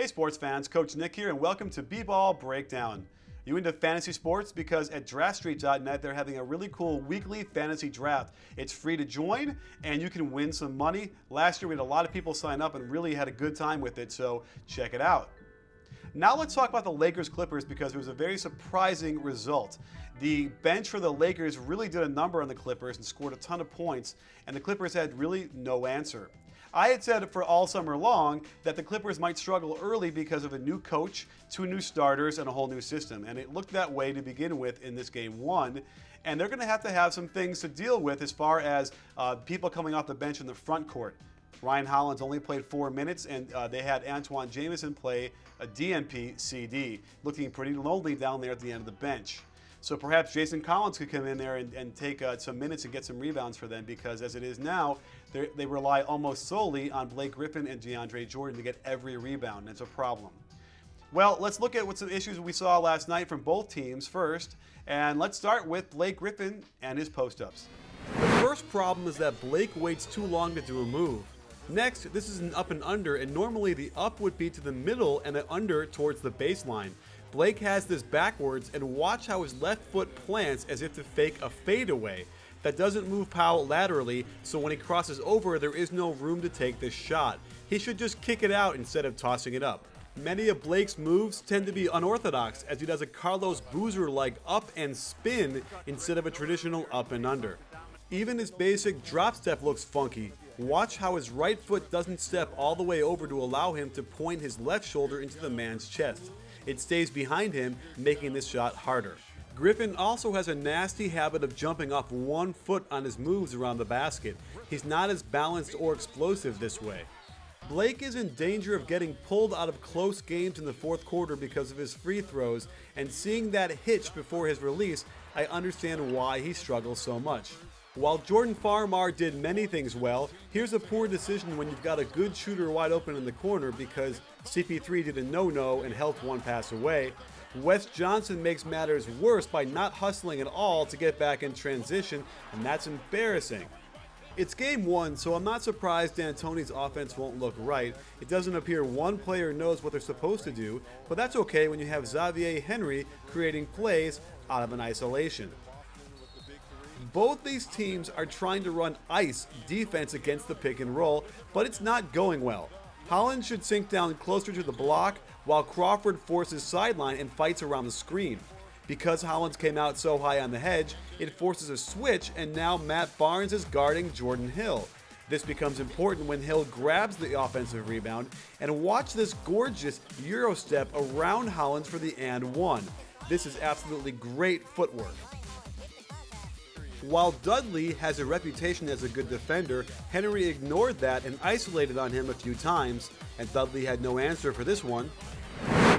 Hey sports fans, Coach Nick here, and welcome to B-Ball Breakdown. You into fantasy sports? Because at draftstreet.net they're having a really cool weekly fantasy draft. It's free to join and you can win some money. Last year we had a lot of people sign up and really had a good time with it, so check it out. Now let's talk about the Lakers-Clippers because it was a very surprising result. The bench for the Lakers really did a number on the Clippers and scored a ton of points, and the Clippers had really no answer. I had said for all summer long that the Clippers might struggle early because of a new coach, 2 new starters, and a whole new system. And it looked that way to begin with in this game 1. And they're going to have some things to deal with as far as people coming off the bench in the front court. Ryan Hollins only played 4 minutes, and they had Antoine Jamison play a DNP CD, looking pretty lonely down there at the end of the bench. So perhaps Jason Collins could come in there and take some minutes and get some rebounds for them, because as it is now, they rely almost solely on Blake Griffin and DeAndre Jordan to get every rebound, and it's a problem. Well, let's look at what some issues we saw last night from both teams first, and let's start with Blake Griffin and his post-ups. The first problem is that Blake waits too long to do a move. Next, this is an up and under, and normally the up would be to the middle and the under towards the baseline. Blake has this backwards, and watch how his left foot plants as if to fake a fadeaway. That doesn't move Powell laterally, so when he crosses over, there is no room to take this shot. He should just kick it out instead of tossing it up. Many of Blake's moves tend to be unorthodox, as he does a Carlos Boozer-like up and spin instead of a traditional up and under. Even his basic drop step looks funky. Watch how his right foot doesn't step all the way over to allow him to point his left shoulder into the man's chest. It stays behind him, making this shot harder. Griffin also has a nasty habit of jumping off one foot on his moves around the basket. He's not as balanced or explosive this way. Blake is in danger of getting pulled out of close games in the fourth quarter because of his free throws, and seeing that hitch before his release, I understand why he struggles so much. While Jordan Farmar did many things well, here's a poor decision when you've got a good shooter wide open in the corner because CP3 did a no-no and helped one pass away. Wes Johnson makes matters worse by not hustling at all to get back in transition, and that's embarrassing. It's game 1, so I'm not surprised D'Antoni's offense won't look right. It doesn't appear one player knows what they're supposed to do, but that's okay when you have Xavier Henry creating plays out of an isolation. Both these teams are trying to run ice defense against the pick and roll, but it's not going well. Hollins should sink down closer to the block, while Crawford forces sideline and fights around the screen. Because Hollins came out so high on the hedge, it forces a switch, and now Matt Barnes is guarding Jordan Hill. This becomes important when Hill grabs the offensive rebound, and watch this gorgeous Euro step around Hollins for the and one. This is absolutely great footwork. While Dudley has a reputation as a good defender, Henry ignored that and isolated on him a few times, and Dudley had no answer for this one.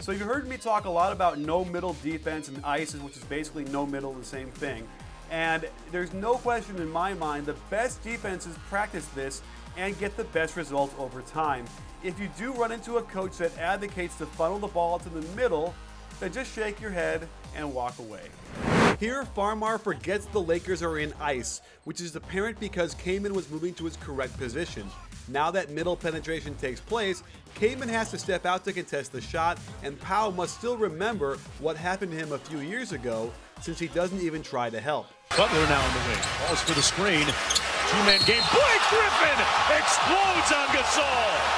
So you've heard me talk a lot about no middle defense and ice, which is basically no middle, the same thing. And there's no question in my mind the best defenses practice this and get the best results over time. If you do run into a coach that advocates to funnel the ball to the middle, then just shake your head and walk away. Here, Farmar forgets the Lakers are in ice, which is apparent because Kaman was moving to his correct position. Now that middle penetration takes place, Kaman has to step out to contest the shot, and Powell must still remember what happened to him a few years ago, since he doesn't even try to help. Butler now in the wing, balls for the screen, 2-man game, Blake Griffin explodes on Gasol!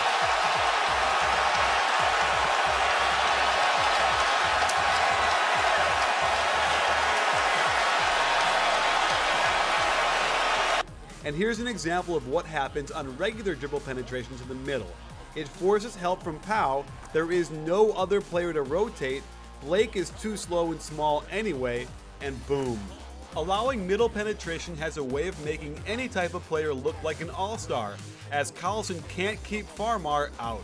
And here's an example of what happens on regular dribble penetration to the middle. It forces help from Powell, there is no other player to rotate, Blake is too slow and small anyway, and boom. Allowing middle penetration has a way of making any type of player look like an all-star, as Collison can't keep Farmar out.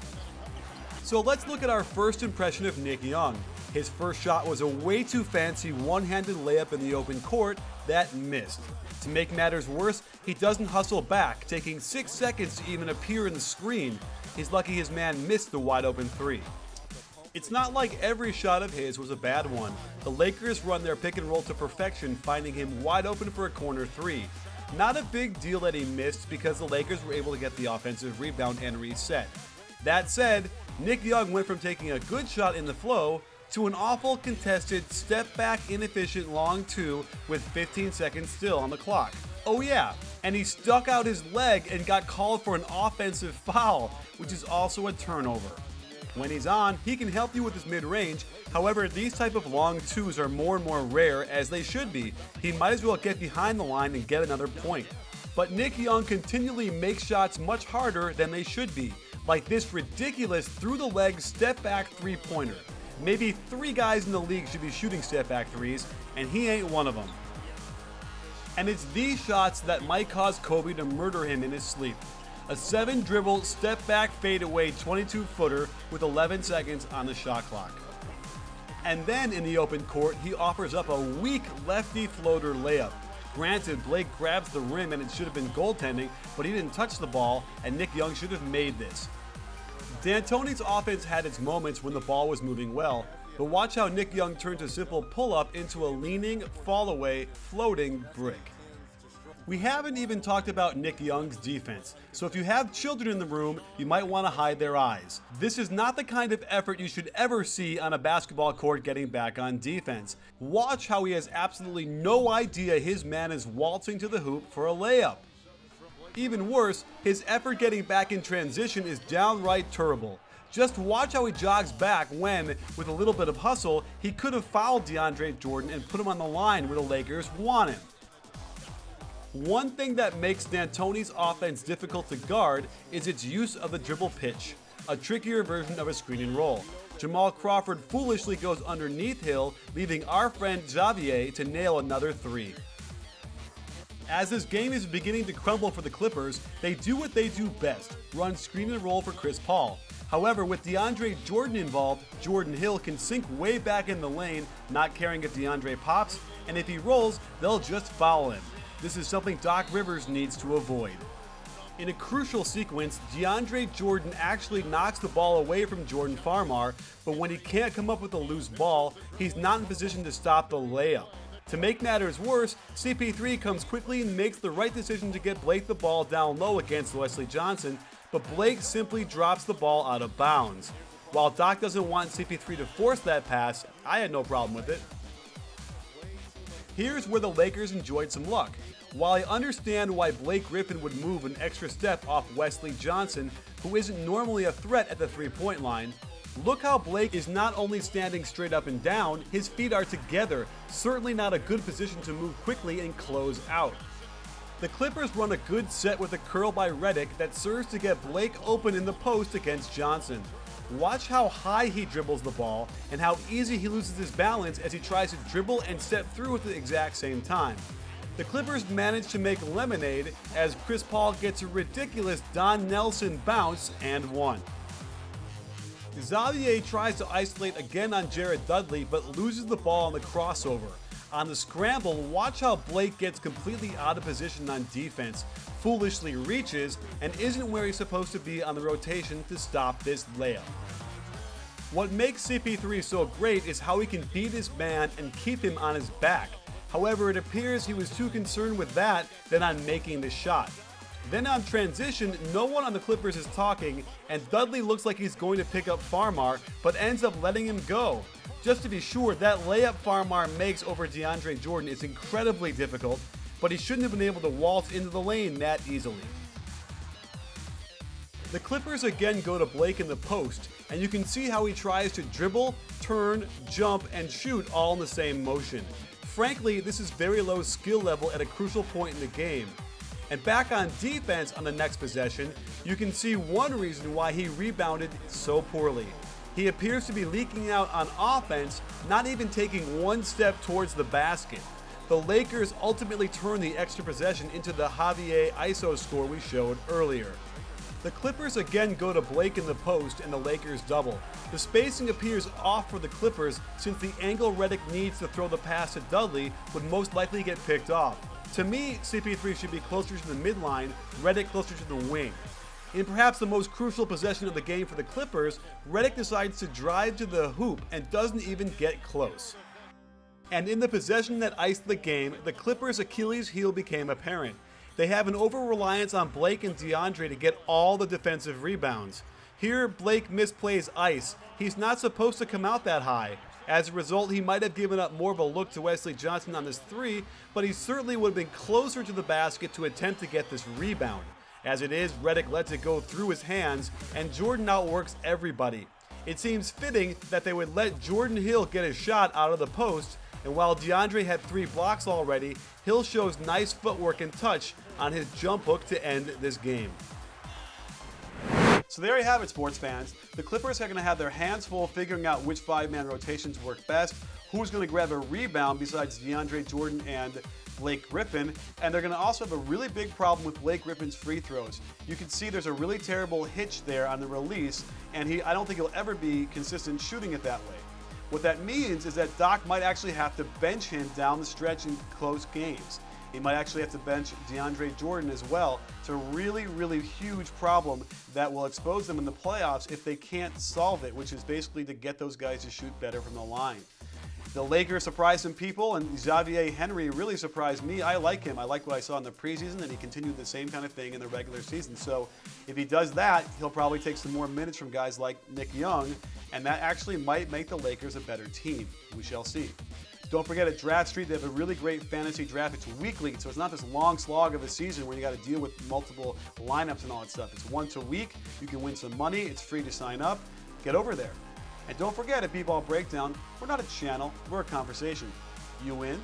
So let's look at our first impression of Nick Young. His first shot was a way too fancy one-handed layup in the open court that missed. To make matters worse, he doesn't hustle back, taking 6 seconds to even appear in the screen. He's lucky his man missed the wide open 3. It's not like every shot of his was a bad one. The Lakers run their pick and roll to perfection, finding him wide open for a corner 3. Not a big deal that he missed because the Lakers were able to get the offensive rebound and reset. That said, Nick Young went from taking a good shot in the flow to an awful contested step-back inefficient long two with 15 seconds still on the clock. Oh yeah, and he stuck out his leg and got called for an offensive foul, which is also a turnover. When he's on, he can help you with his mid-range. However, these type of long twos are more and more rare, as they should be. He might as well get behind the line and get another point. But Nick Young continually makes shots much harder than they should be, like this ridiculous through-the-leg step-back three-pointer. Maybe 3 guys in the league should be shooting step-back threes, and he ain't one of them. And it's these shots that might cause Kobe to murder him in his sleep. A 7-dribble, step-back, fadeaway 22-footer with 11 seconds on the shot clock. And then in the open court, he offers up a weak lefty floater layup. Granted, Blake grabs the rim and it should have been goaltending, but he didn't touch the ball, and Nick Young should have made this. D'Antoni's offense had its moments when the ball was moving well, but watch how Nick Young turns a simple pull-up into a leaning, fall-away, floating brick. We haven't even talked about Nick Young's defense, so if you have children in the room, you might want to hide their eyes. This is not the kind of effort you should ever see on a basketball court getting back on defense. Watch how he has absolutely no idea his man is waltzing to the hoop for a layup. Even worse, his effort getting back in transition is downright terrible. Just watch how he jogs back when, with a little bit of hustle, he could have fouled DeAndre Jordan and put him on the line where the Lakers want him. One thing that makes D'Antoni's offense difficult to guard is its use of the dribble pitch, a trickier version of a screen and roll. Jamal Crawford foolishly goes underneath Hill, leaving our friend Xavier to nail another 3. As this game is beginning to crumble for the Clippers, they do what they do best, run screen and roll for Chris Paul. However, with DeAndre Jordan involved, Jordan Hill can sink way back in the lane, not caring if DeAndre pops, and if he rolls, they'll just foul him. This is something Doc Rivers needs to avoid. In a crucial sequence, DeAndre Jordan actually knocks the ball away from Jordan Farmar, but when he can't come up with a loose ball, he's not in position to stop the layup. To make matters worse, CP3 comes quickly and makes the right decision to get Blake the ball down low against Wesley Johnson, but Blake simply drops the ball out of bounds. While Doc doesn't want CP3 to force that pass, I had no problem with it. Here's where the Lakers enjoyed some luck. While I understand why Blake Griffin would move an extra step off Wesley Johnson, who isn't normally a threat at the three-point line, look how Blake is not only standing straight up and down, his feet are together, certainly not a good position to move quickly and close out. The Clippers run a good set with a curl by Redick that serves to get Blake open in the post against Johnson. Watch how high he dribbles the ball and how easy he loses his balance as he tries to dribble and step through at the exact same time. The Clippers manage to make lemonade as Chris Paul gets a ridiculous Don Nelson bounce and one. Xavier tries to isolate again on Jared Dudley but loses the ball on the crossover. On the scramble, watch how Blake gets completely out of position on defense, foolishly reaches, and isn't where he's supposed to be on the rotation to stop this layup. What makes CP3 so great is how he can beat his man and keep him on his back. However, it appears he was too concerned with that than on making the shot. Then on transition, no one on the Clippers is talking, and Dudley looks like he's going to pick up Farmar, but ends up letting him go. Just to be sure, that layup Farmar makes over DeAndre Jordan is incredibly difficult, but he shouldn't have been able to waltz into the lane that easily. The Clippers again go to Blake in the post, and you can see how he tries to dribble, turn, jump, and shoot all in the same motion. Frankly, this is very low skill level at a crucial point in the game. And back on defense on the next possession, you can see one reason why he rebounded so poorly. He appears to be leaking out on offense, not even taking one step towards the basket. The Lakers ultimately turn the extra possession into the Javier ISO score we showed earlier. The Clippers again go to Blake in the post and the Lakers double. The spacing appears off for the Clippers since the angle Redick needs to throw the pass to Dudley would most likely get picked off. To me, CP3 should be closer to the midline, Redick closer to the wing. In perhaps the most crucial possession of the game for the Clippers, Redick decides to drive to the hoop and doesn't even get close. And in the possession that iced the game, the Clippers' Achilles heel became apparent. They have an over-reliance on Blake and DeAndre to get all the defensive rebounds. Here, Blake misplays ice. He's not supposed to come out that high. As a result, he might have given up more of a look to Wesley Johnson on this three, but he certainly would have been closer to the basket to attempt to get this rebound. As it is, Redick lets it go through his hands, and Jordan outworks everybody. It seems fitting that they would let Jordan Hill get a shot out of the post, and while DeAndre had 3 blocks already, Hill shows nice footwork and touch on his jump hook to end this game. So there you have it, sports fans. The Clippers are going to have their hands full figuring out which 5-man rotations work best, who's going to grab a rebound besides DeAndre Jordan and Blake Griffin, and they're going to also have a really big problem with Blake Griffin's free throws. You can see there's a really terrible hitch there on the release, and I don't think he'll ever be consistent shooting it that way. What that means is that Doc might actually have to bench him down the stretch in close games. He might actually have to bench DeAndre Jordan as well. It's a really, really huge problem that will expose them in the playoffs if they can't solve it, which is basically to get those guys to shoot better from the line. The Lakers surprised some people, and Xavier Henry really surprised me. I like him. I like what I saw in the preseason, and he continued the same kind of thing in the regular season. So if he does that, he'll probably take some more minutes from guys like Nick Young, and that actually might make the Lakers a better team. We shall see. Don't forget, at Draft Street, they have a really great fantasy draft. It's weekly, so it's not this long slog of a season where you got to deal with multiple lineups and all that stuff. It's once a week. You can win some money. It's free to sign up. Get over there. And don't forget, at B-Ball Breakdown, we're not a channel, we're a conversation. You in?